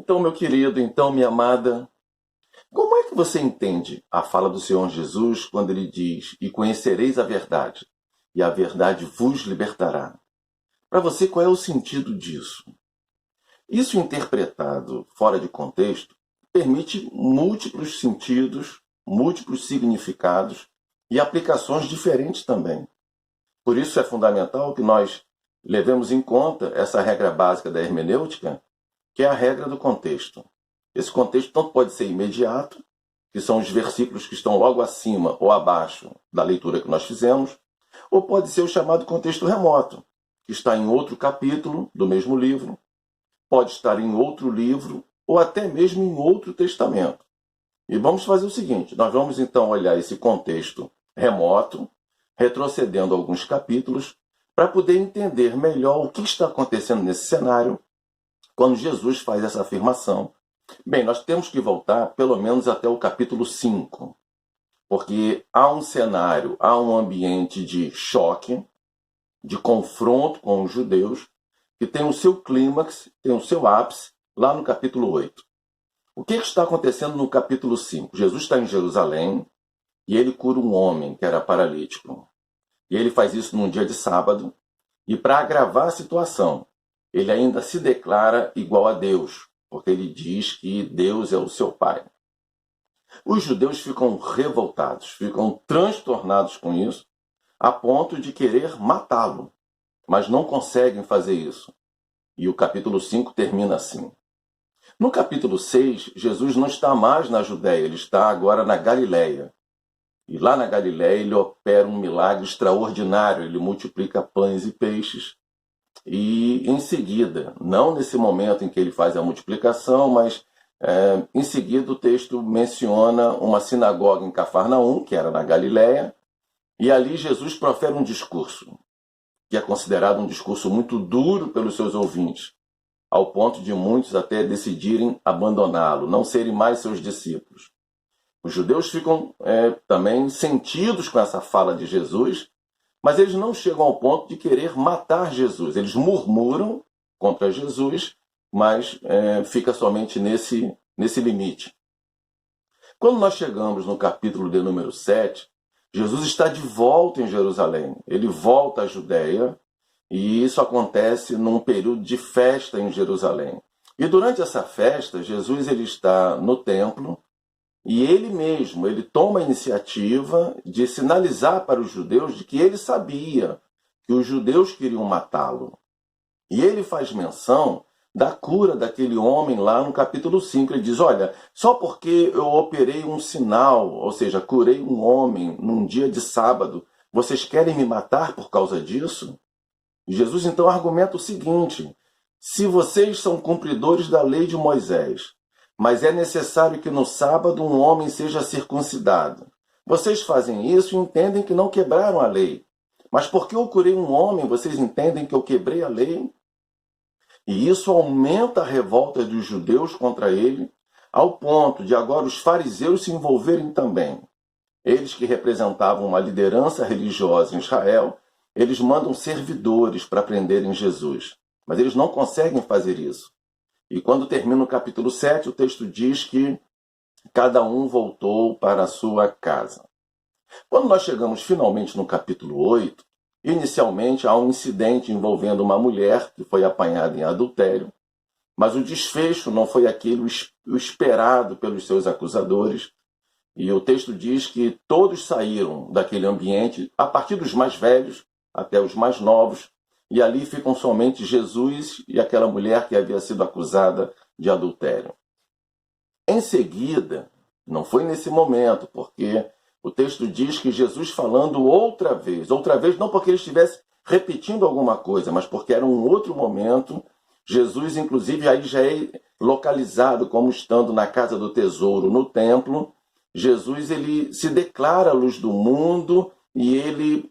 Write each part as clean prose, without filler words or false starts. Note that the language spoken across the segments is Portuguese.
Então, meu querido, então, minha amada, como é que você entende a fala do Senhor Jesus quando ele diz: "E conhecereis a verdade, e a verdade vos libertará"? Para você, qual é o sentido disso? Isso interpretado fora de contexto permite múltiplos sentidos, múltiplos significados e aplicações diferentes também. Por isso é fundamental que nós levemos em conta essa regra básica da hermenêutica, que é a regra do contexto. Esse contexto tanto pode ser imediato, que são os versículos que estão logo acima ou abaixo da leitura que nós fizemos, ou pode ser o chamado contexto remoto, que está em outro capítulo do mesmo livro, pode estar em outro livro ou até mesmo em outro testamento. E vamos fazer o seguinte, nós vamos então olhar esse contexto remoto, retrocedendo alguns capítulos, para poder entender melhor o que está acontecendo nesse cenário quando Jesus faz essa afirmação. Bem, nós temos que voltar pelo menos até o capítulo 5, porque há um cenário, há um ambiente de choque, de confronto com os judeus, que tem o seu clímax, tem o seu ápice, lá no capítulo 8. O que está acontecendo no capítulo 5? Jesus está em Jerusalém e ele cura um homem que era paralítico. E ele faz isso num dia de sábado, e para agravar a situação, ele ainda se declara igual a Deus, porque ele diz que Deus é o seu Pai. Os judeus ficam revoltados, ficam transtornados com isso, a ponto de querer matá-lo, mas não conseguem fazer isso. E o capítulo 5 termina assim. No capítulo 6, Jesus não está mais na Judéia, ele está agora na Galileia. E lá na Galileia ele opera um milagre extraordinário, ele multiplica pães e peixes. E em seguida, não nesse momento em que ele faz a multiplicação, mas em seguida o texto menciona uma sinagoga em Cafarnaum, que era na Galileia, e ali Jesus profere um discurso, que é considerado um discurso muito duro pelos seus ouvintes, ao ponto de muitos até decidirem abandoná-lo, não serem mais seus discípulos. Os judeus ficam também sentidos com essa fala de Jesus, mas eles não chegam ao ponto de querer matar Jesus. Eles murmuram contra Jesus, mas fica somente nesse limite. Quando nós chegamos no capítulo de número 7, Jesus está de volta em Jerusalém. Ele volta à Judéia, e isso acontece num período de festa em Jerusalém. E durante essa festa, Jesus ele está no templo, e ele toma a iniciativa de sinalizar para os judeus de que ele sabia que os judeus queriam matá-lo. E ele faz menção da cura daquele homem lá no capítulo 5. Ele diz, olha, só porque eu operei um sinal, ou seja, curei um homem num dia de sábado, vocês querem me matar por causa disso? E Jesus então argumenta o seguinte, se vocês são cumpridores da lei de Moisés, mas é necessário que no sábado um homem seja circuncidado. Vocês fazem isso e entendem que não quebraram a lei. Mas porque eu curei um homem, vocês entendem que eu quebrei a lei? E isso aumenta a revolta dos judeus contra ele, ao ponto de agora os fariseus se envolverem também. Eles que representavam uma liderança religiosa em Israel, eles mandam servidores para prenderem Jesus. Mas eles não conseguem fazer isso. E quando termina o capítulo 7, o texto diz que cada um voltou para a sua casa. Quando nós chegamos finalmente no capítulo 8, inicialmente há um incidente envolvendo uma mulher que foi apanhada em adultério, mas o desfecho não foi aquilo o esperado pelos seus acusadores. E o texto diz que todos saíram daquele ambiente, a partir dos mais velhos até os mais novos, e ali ficam somente Jesus e aquela mulher que havia sido acusada de adultério. Em seguida, não foi nesse momento, porque o texto diz que Jesus falando outra vez não porque ele estivesse repetindo alguma coisa, mas porque era um outro momento, Jesus inclusive aí já é localizado como estando na casa do tesouro, no templo. Jesus ele se declara a luz do mundo, e ele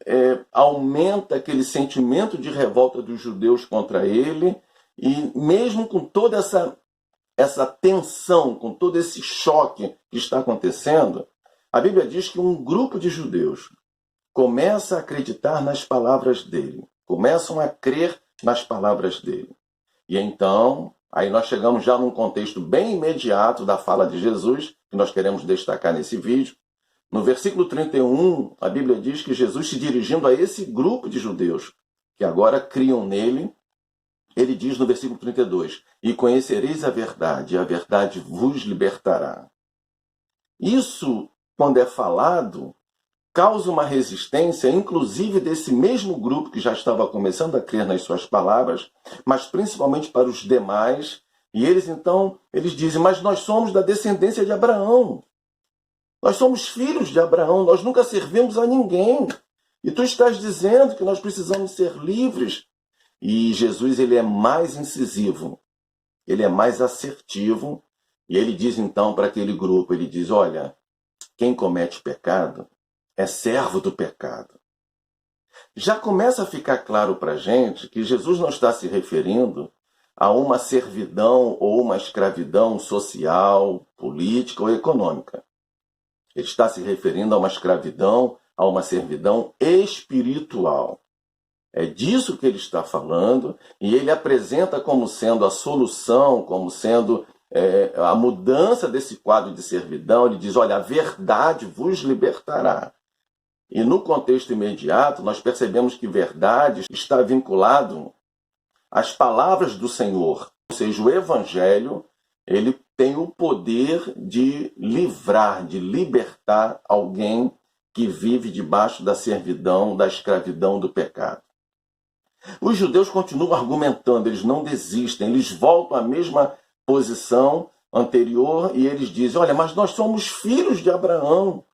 aumenta aquele sentimento de revolta dos judeus contra ele, e mesmo com toda essa tensão, com todo esse choque que está acontecendo, a Bíblia diz que um grupo de judeus começa a acreditar nas palavras dele, começam a crer nas palavras dele. E então Aí nós chegamos já num contexto bem imediato da fala de Jesus, que nós queremos destacar nesse vídeo. No versículo 31, a Bíblia diz que Jesus, se dirigindo a esse grupo de judeus que agora criam nele, ele diz no versículo 32, e conhecereis a verdade, e a verdade vos libertará. Isso, quando é falado, causa uma resistência, inclusive desse mesmo grupo que já estava começando a crer nas suas palavras, mas principalmente para os demais. E eles dizem, mas nós somos da descendência de Abraão. Nós somos filhos de Abraão, nós nunca servimos a ninguém. E tu estás dizendo que nós precisamos ser livres. E Jesus, ele é mais incisivo, ele é mais assertivo. E ele diz então para aquele grupo, ele diz, olha, quem comete pecado é servo do pecado. Já começa a ficar claro para a gente que Jesus não está se referindo a uma servidão ou uma escravidão social, política ou econômica. Ele está se referindo a uma escravidão, a uma servidão espiritual. É disso que ele está falando, e ele apresenta como sendo a solução, como sendo a mudança desse quadro de servidão. Ele diz, olha, a verdade vos libertará. E no contexto imediato, nós percebemos que verdade está vinculado às palavras do Senhor. Ou seja, o Evangelho, ele tem o poder de livrar, de libertar alguém que vive debaixo da servidão, da escravidão do pecado. Os judeus continuam argumentando, eles não desistem, eles voltam à mesma posição anterior e eles dizem, olha, mas nós somos filhos de Abraão.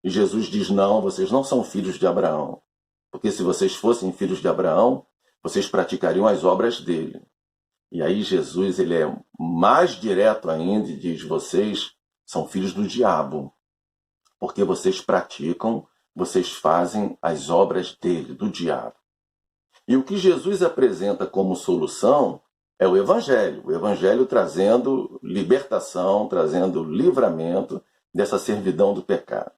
E Jesus diz, não, vocês não são filhos de Abraão. Porque se vocês fossem filhos de Abraão, vocês praticariam as obras dele. E aí Jesus, ele é mais direto ainda e diz, vocês são filhos do diabo. Porque vocês praticam, vocês fazem as obras dele, do diabo. E o que Jesus apresenta como solução é o Evangelho trazendo libertação, trazendo livramento dessa servidão do pecado.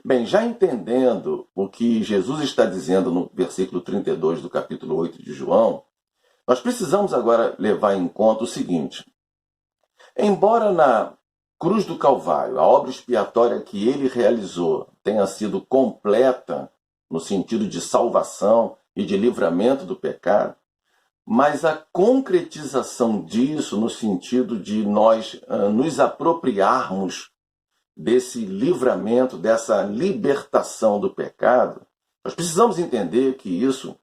Bem, já entendendo o que Jesus está dizendo no versículo 32 do capítulo 8 de João, nós precisamos agora levar em conta o seguinte. Embora na cruz do Calvário, a obra expiatória que ele realizou tenha sido completa no sentido de salvação e de livramento do pecado, mas a concretização disso no sentido de nós nos apropriarmos desse livramento, dessa libertação do pecado, nós precisamos entender que isso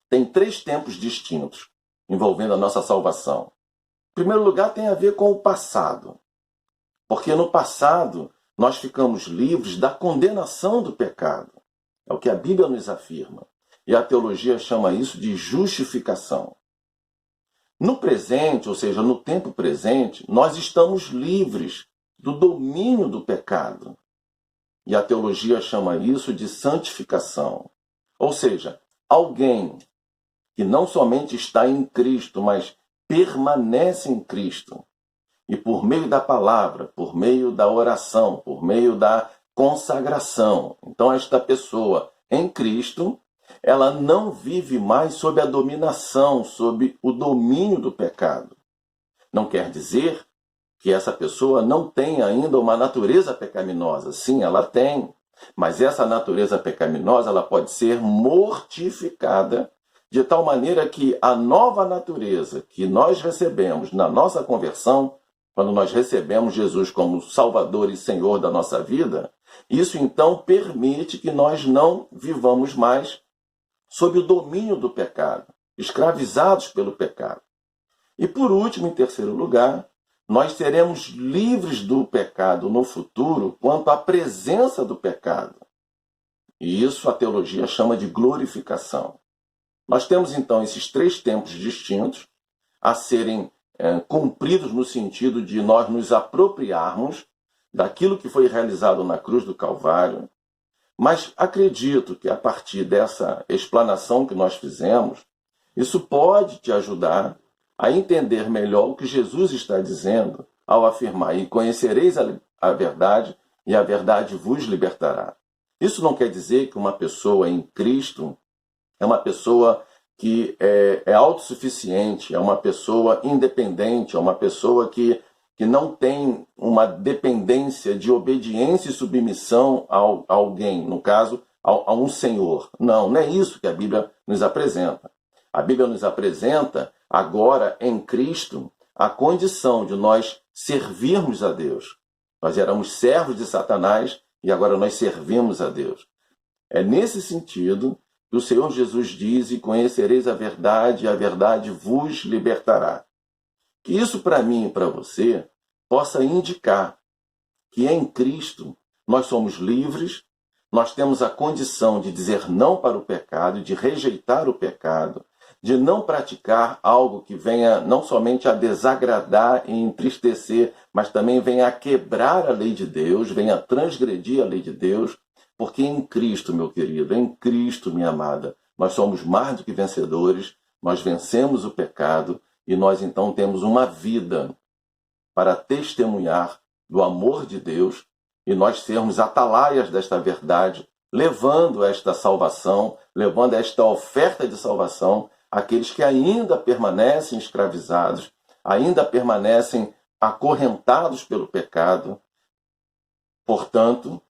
tem 3 tempos distintos envolvendo a nossa salvação. Em primeiro lugar, tem a ver com o passado, porque no passado nós ficamos livres da condenação do pecado. É o que a Bíblia nos afirma. E a teologia chama isso de justificação. No presente, ou seja, no tempo presente, nós estamos livres do domínio do pecado. E a teologia chama isso de santificação. Ou seja, alguém que não somente está em Cristo, mas permanece em Cristo. E por meio da palavra, por meio da oração, por meio da consagração. Então esta pessoa em Cristo, ela não vive mais sob a dominação, sob o domínio do pecado. Não quer dizer que essa pessoa não tem ainda uma natureza pecaminosa. Sim, ela tem. Mas essa natureza pecaminosa, ela pode ser mortificada de tal maneira que a nova natureza que nós recebemos na nossa conversão, quando nós recebemos Jesus como Salvador e Senhor da nossa vida, isso então permite que nós não vivamos mais sob o domínio do pecado, escravizados pelo pecado. E por último, em terceiro lugar, nós seremos livres do pecado no futuro quanto à presença do pecado. E isso a teologia chama de glorificação. Nós temos então esses 3 tempos distintos a serem cumpridos no sentido de nós nos apropriarmos daquilo que foi realizado na cruz do Calvário. Mas acredito que a partir dessa explanação que nós fizemos, isso pode te ajudar a entender melhor o que Jesus está dizendo ao afirmar, e conhecereis a verdade, e a verdade vos libertará. Isso não quer dizer que uma pessoa em Cristo é uma pessoa que é autossuficiente, é uma pessoa independente, é uma pessoa que não tem uma dependência de obediência e submissão a alguém, no caso, a um senhor. Não é isso que a Bíblia nos apresenta. A Bíblia nos apresenta, agora em Cristo, a condição de nós servirmos a Deus. Nós éramos servos de Satanás e agora nós servimos a Deus. É nesse sentido que o Senhor Jesus diz: e conhecereis a verdade vos libertará. Que isso para mim e para você possa indicar que em Cristo nós somos livres, nós temos a condição de dizer não para o pecado, de rejeitar o pecado, de não praticar algo que venha não somente a desagradar e entristecer, mas também venha a quebrar a lei de Deus, venha a transgredir a lei de Deus, porque em Cristo, meu querido, em Cristo, minha amada, nós somos mais do que vencedores, nós vencemos o pecado e nós então temos uma vida para testemunhar do amor de Deus e nós sermos atalaias desta verdade, levando esta salvação, levando esta oferta de salvação àqueles que ainda permanecem escravizados, ainda permanecem acorrentados pelo pecado. Portanto,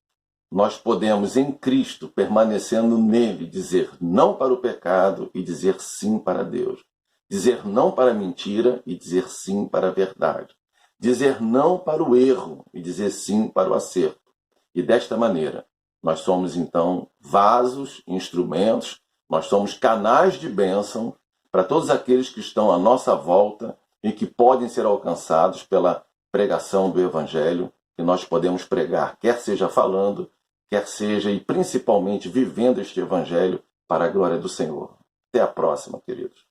nós podemos em Cristo, permanecendo nele, dizer não para o pecado e dizer sim para Deus. Dizer não para a mentira e dizer sim para a verdade. Dizer não para o erro e dizer sim para o acerto. E desta maneira, nós somos então vasos, instrumentos, nós somos canais de bênção para todos aqueles que estão à nossa volta e que podem ser alcançados pela pregação do Evangelho que nós podemos pregar, quer seja falando, quer seja e principalmente vivendo este Evangelho para a glória do Senhor. Até a próxima, queridos.